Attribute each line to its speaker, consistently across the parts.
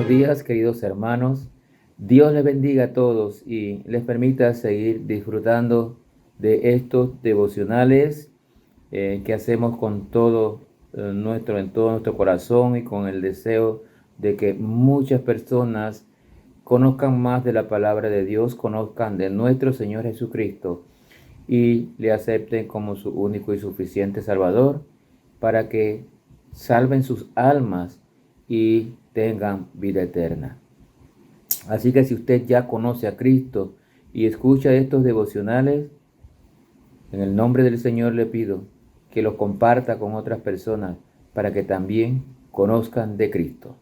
Speaker 1: días, queridos hermanos. Dios les bendiga a todos y les permita seguir disfrutando de estos devocionales que hacemos con en todo nuestro corazón y con el deseo de que muchas personas conozcan más de la palabra de Dios, conozcan de nuestro Señor Jesucristo y le acepten como su único y suficiente Salvador para que salven sus almas y tengan vida eterna. Así que si usted ya conoce a Cristo y escucha estos devocionales, en el nombre del Señor le pido que los comparta con otras personas para que también conozcan de Cristo.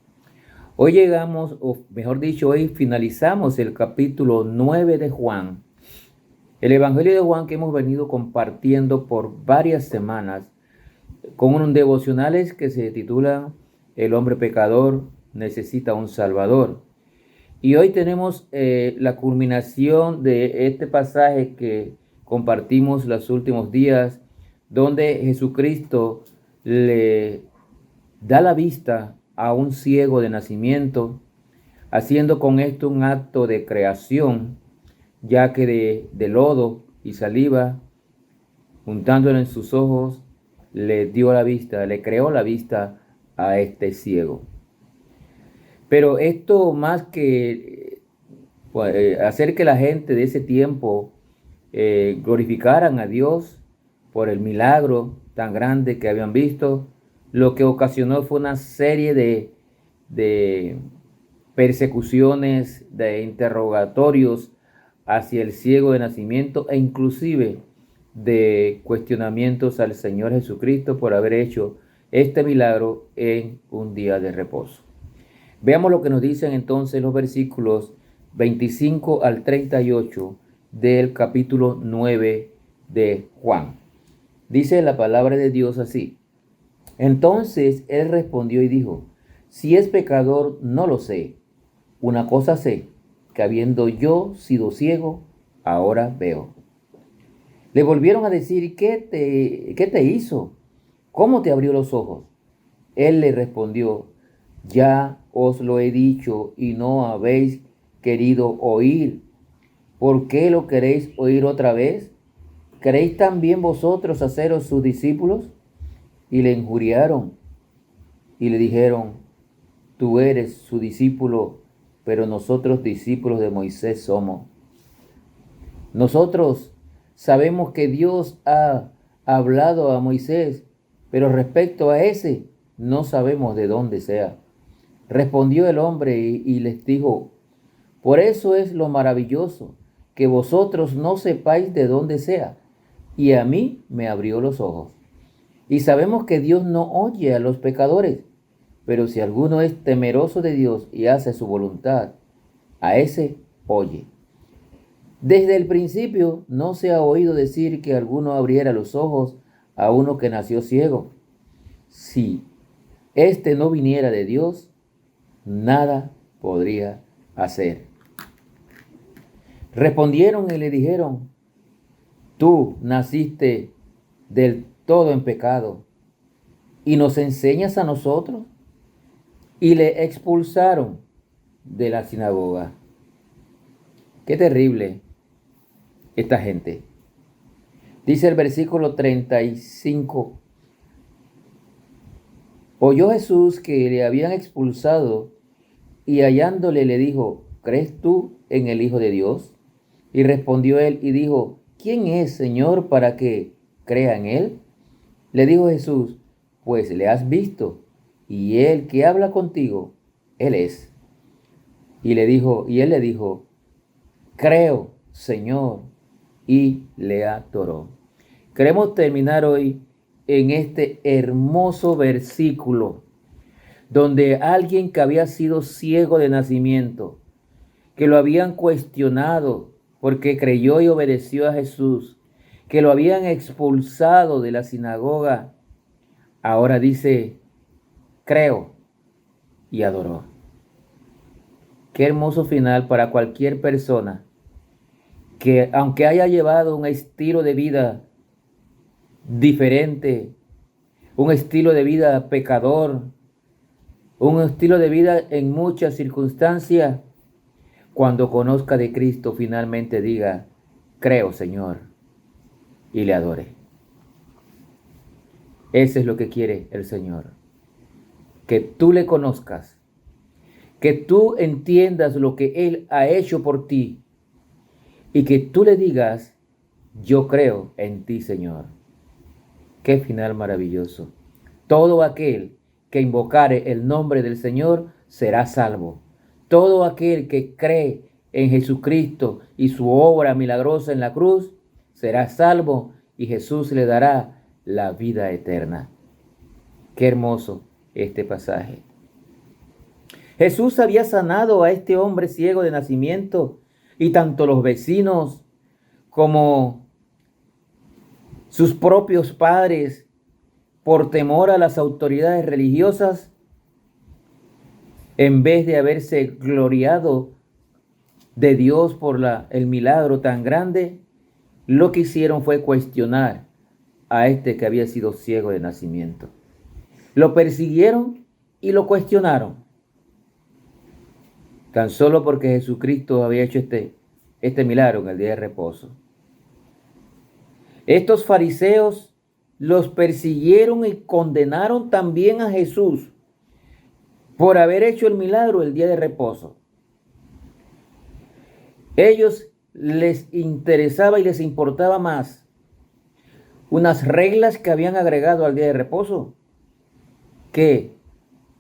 Speaker 1: Hoy llegamos, o mejor dicho, hoy finalizamos el capítulo 9 de Juan. El Evangelio de Juan que hemos venido compartiendo por varias semanas con unos devocionales que se titulan El hombre pecador necesita un Salvador. Y hoy tenemos la culminación de este pasaje que compartimos los últimos días, donde Jesucristo le da la vista a un ciego de nacimiento, haciendo con esto un acto de creación, ya que de lodo y saliva, juntándolo en sus ojos, le dio la vista, le creó la vista a este ciego. Pero esto más que hacer que la gente de ese tiempo glorificaran a Dios por el milagro tan grande que habían visto, lo que ocasionó fue una serie de persecuciones, de interrogatorios hacia el ciego de nacimiento e inclusive de cuestionamientos al Señor Jesucristo por haber hecho este milagro en un día de reposo. Veamos lo que nos dicen entonces los versículos 25 al 38 del capítulo 9 de Juan. Dice la palabra de Dios así: Entonces él respondió y dijo: Si es pecador, no lo sé. Una cosa sé, que habiendo yo sido ciego, ahora veo. Le volvieron a decir: ¿Qué te hizo? ¿Cómo te abrió los ojos? Él le respondió: Ya os lo he dicho y no habéis querido oír. ¿Por qué lo queréis oír otra vez? ¿Queréis también vosotros haceros sus discípulos? Y le injuriaron y le dijeron: Tú eres su discípulo, pero nosotros discípulos de Moisés somos. Nosotros sabemos que Dios ha hablado a Moisés, pero respecto a ese no sabemos de dónde sea. Respondió el hombre y les dijo: Por eso es lo maravilloso, que vosotros no sepáis de dónde sea, y a mí me abrió los ojos. Y sabemos que Dios no oye a los pecadores, pero si alguno es temeroso de Dios y hace su voluntad, a ese oye. Desde el principio no se ha oído decir que alguno abriera los ojos a uno que nació ciego. Si éste no viniera de Dios, nada podría hacer. Respondieron y le dijeron: Tú naciste del todo en pecado y nos enseñas a nosotros. Y le expulsaron de la sinagoga. Qué terrible esta gente. Dice el versículo 35. Oyó Jesús que le habían expulsado y hallándole le dijo: ¿Crees tú en el Hijo de Dios? Y respondió él y dijo: ¿Quién es, Señor, para que crea en él? Le dijo Jesús: Pues le has visto, y él que habla contigo, él es. Y él le dijo: Creo, Señor, y le adoró. Queremos terminar hoy en este hermoso versículo donde alguien que había sido ciego de nacimiento, que lo habían cuestionado porque creyó y obedeció a Jesús, que lo habían expulsado de la sinagoga, ahora dice: creo y adoró. Qué hermoso final para cualquier persona que, aunque haya llevado un estilo de vida diferente, un estilo de vida pecador, un estilo de vida en muchas circunstancias, cuando conozca de Cristo finalmente diga, creo, Señor, y le adore. Eso es lo que quiere el Señor, que tú le conozcas, que tú entiendas lo que Él ha hecho por ti y que tú le digas, yo creo en ti, Señor. Qué final maravilloso. Todo aquel que invocare el nombre del Señor será salvo. Todo aquel que cree en Jesucristo y su obra milagrosa en la cruz será salvo y Jesús le dará la vida eterna. Qué hermoso este pasaje. Jesús había sanado a este hombre ciego de nacimiento y tanto los vecinos como sus propios padres, por temor a las autoridades religiosas, en vez de haberse gloriado de Dios por el milagro tan grande, lo que hicieron fue cuestionar a este que había sido ciego de nacimiento. Lo persiguieron y lo cuestionaron, tan solo porque Jesucristo había hecho este milagro en el día de reposo. Estos fariseos los persiguieron y condenaron también a Jesús por haber hecho el milagro el día de reposo. Ellos les interesaba y les importaba más unas reglas que habían agregado al día de reposo que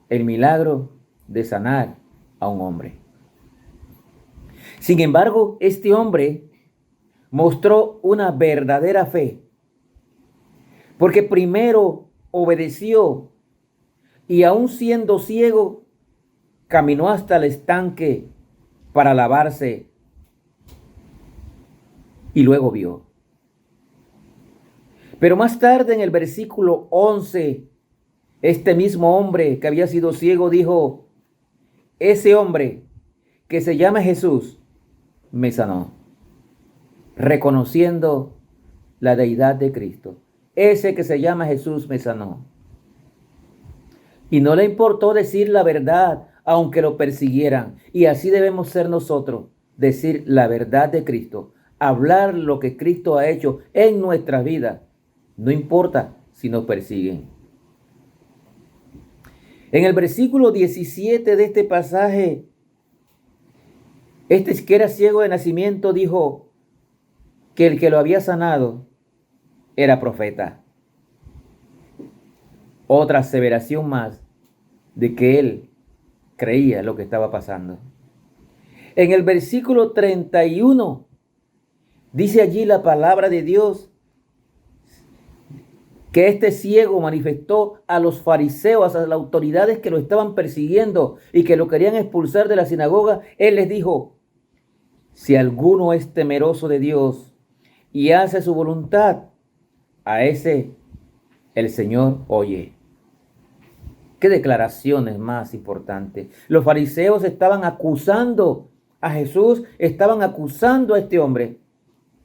Speaker 1: el milagro de sanar a un hombre. Sin embargo, este hombre mostró una verdadera fe, porque primero obedeció y aún siendo ciego, caminó hasta el estanque para lavarse y luego vio. Pero más tarde en el versículo 11, este mismo hombre que había sido ciego dijo, ese hombre que se llama Jesús me sanó, reconociendo la deidad de Cristo. Ese que se llama Jesús me sanó. Y no le importó decir la verdad, aunque lo persiguieran. Y así debemos ser nosotros, decir la verdad de Cristo, hablar lo que Cristo ha hecho en nuestras vidas. No importa si nos persiguen. En el versículo 17 de este pasaje, este que era ciego de nacimiento dijo que el que lo había sanado era profeta. Otra aseveración más de que él creía lo que estaba pasando. En el versículo 31 dice allí la palabra de Dios que este ciego manifestó a los fariseos, a las autoridades que lo estaban persiguiendo y que lo querían expulsar de la sinagoga. Él les dijo, si alguno es temeroso de Dios y hace su voluntad, a ese el Señor oye. ¿Qué declaraciones más importantes? Los fariseos estaban acusando a Jesús, estaban acusando a este hombre.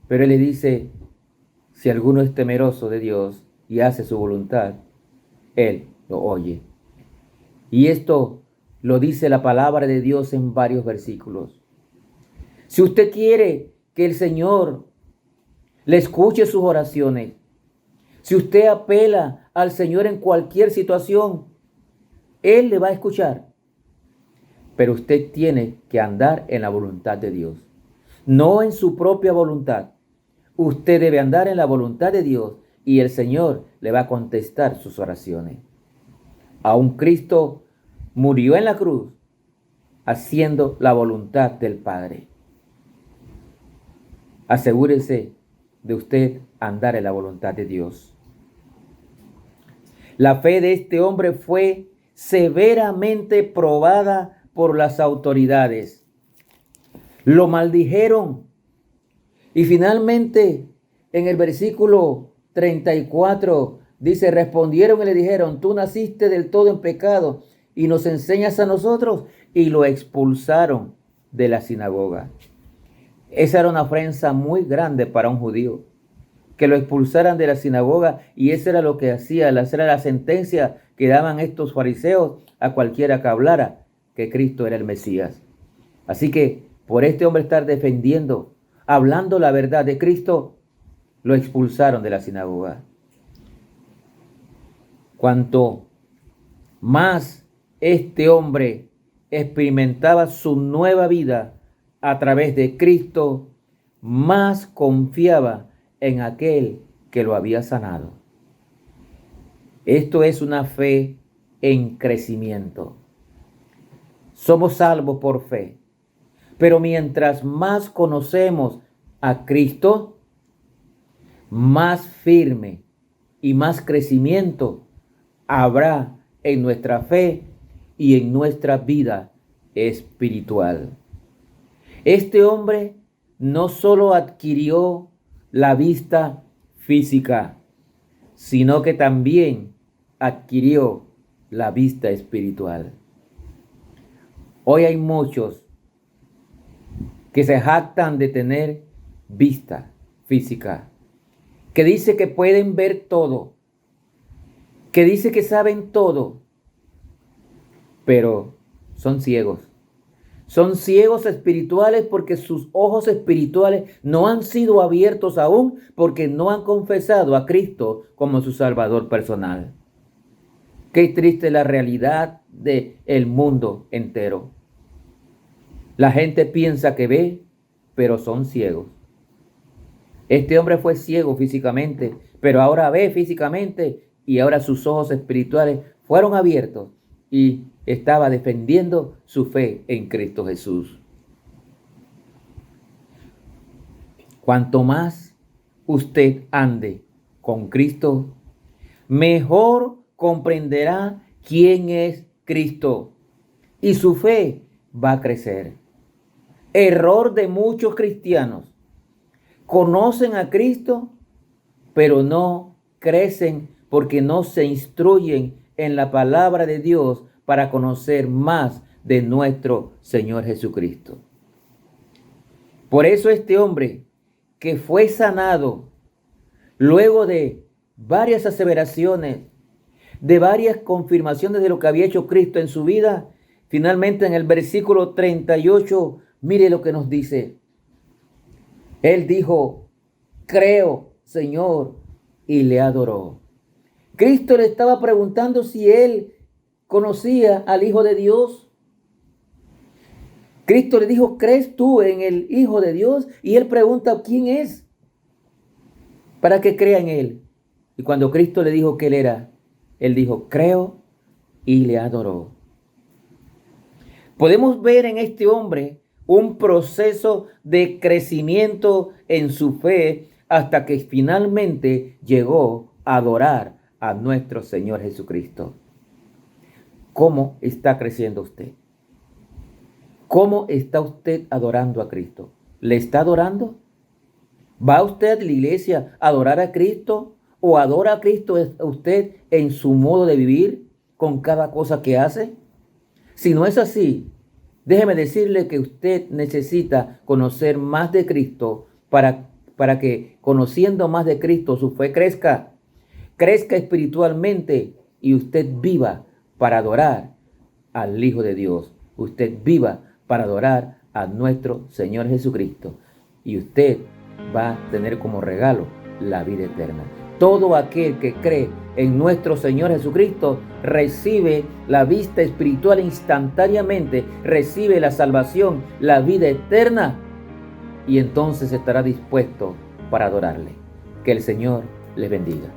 Speaker 1: Pero él le dice, si alguno es temeroso de Dios y hace su voluntad, él lo oye. Y esto lo dice la palabra de Dios en varios versículos. Si usted quiere que el Señor le escuche sus oraciones, si usted apela al Señor en cualquier situación, Él le va a escuchar. Pero usted tiene que andar en la voluntad de Dios, no en su propia voluntad. Usted debe andar en la voluntad de Dios y el Señor le va a contestar sus oraciones. Aún Cristo murió en la cruz haciendo la voluntad del Padre. Asegúrese de usted andar en la voluntad de Dios. La fe de este hombre fue severamente probada por las autoridades. Lo maldijeron. Y finalmente, en el versículo 34, dice, respondieron y le dijeron, tú naciste del todo en pecado y nos enseñas a nosotros. Y lo expulsaron de la sinagoga. Esa era una ofensa muy grande para un judío, que lo expulsaran de la sinagoga, y eso era lo que hacía, esa era la sentencia que daban estos fariseos a cualquiera que hablara que Cristo era el Mesías. Así que por este hombre estar defendiendo, hablando la verdad de Cristo, lo expulsaron de la sinagoga. Cuanto más este hombre experimentaba su nueva vida a través de Cristo, más confiaba en aquel que lo había sanado. Esto es una fe en crecimiento. Somos salvos por fe, pero mientras más conocemos a Cristo, más firme y más crecimiento habrá en nuestra fe y en nuestra vida espiritual. Este hombre no solo adquirió la vista física, sino que también adquirió la vista espiritual. Hoy hay muchos que se jactan de tener vista física, que dice que pueden ver todo, que dice que saben todo, pero son ciegos. Son ciegos espirituales porque sus ojos espirituales no han sido abiertos aún, porque no han confesado a Cristo como su Salvador personal. Qué triste la realidad del mundo entero. La gente piensa que ve, pero son ciegos. Este hombre fue ciego físicamente, pero ahora ve físicamente, y ahora sus ojos espirituales fueron abiertos y estaba defendiendo su fe en Cristo Jesús. Cuanto más usted ande con Cristo, mejor comprenderá quién es Cristo y su fe va a crecer. Error de muchos cristianos: conocen a Cristo, pero no crecen porque no se instruyen en la palabra de Dios para conocer más de nuestro Señor Jesucristo. Por eso este hombre, que fue sanado luego de varias aseveraciones, de varias confirmaciones de lo que había hecho Cristo en su vida, finalmente en el versículo 38, mire lo que nos dice. Él dijo: creo, Señor, y le adoró. Cristo le estaba preguntando si él conocía al Hijo de Dios. Cristo le dijo: ¿crees tú en el Hijo de Dios? Y él pregunta: ¿quién es? Para que crea en él. Y cuando Cristo le dijo que él era, él dijo: creo, y le adoró. Podemos ver en este hombre un proceso de crecimiento en su fe hasta que finalmente llegó a adorar a nuestro Señor Jesucristo. ¿Cómo está creciendo usted? ¿Cómo está usted adorando a Cristo? ¿Le está adorando? ¿Va usted a la iglesia a adorar a Cristo? ¿O adora a Cristo usted en su modo de vivir, con cada cosa que hace? Si no es así, déjeme decirle que usted necesita conocer más de Cristo para que, conociendo más de Cristo, su fe crezca espiritualmente y usted viva para adorar al Hijo de Dios. Usted viva para adorar a nuestro Señor Jesucristo. Y usted va a tener como regalo la vida eterna. Todo aquel que cree en nuestro Señor Jesucristo recibe la vista espiritual instantáneamente, recibe la salvación, la vida eterna, y entonces estará dispuesto para adorarle. Que el Señor les bendiga.